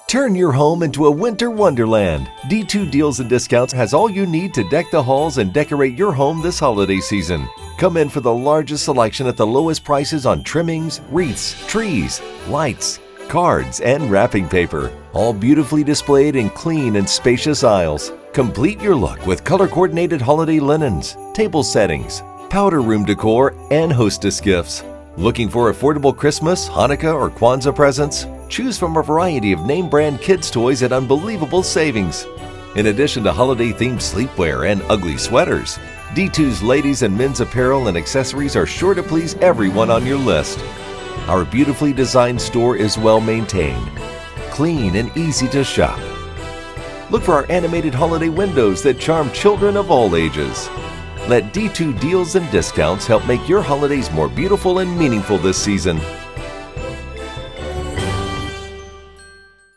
Turn your home into a winter wonderland. D2 Deals and Discounts has all you need to deck the halls and decorate your home this holiday season. Come in for the largest selection at the lowest prices on trimmings, wreaths, trees, lights, cards, and wrapping paper. All beautifully displayed in clean and spacious aisles. Complete your look with color-coordinated holiday linens, table settings, powder room decor, and hostess gifts. Looking for affordable Christmas, Hanukkah, or Kwanzaa presents? Choose from a variety of name-brand kids' toys at unbelievable savings. In addition to holiday-themed sleepwear and ugly sweaters, D2's ladies' and men's apparel and accessories are sure to please everyone on your list. Our beautifully designed store is well-maintained, clean, and easy to shop. Look for our animated holiday windows that charm children of all ages. Let D2 Deals and Discounts help make your holidays more beautiful and meaningful this season.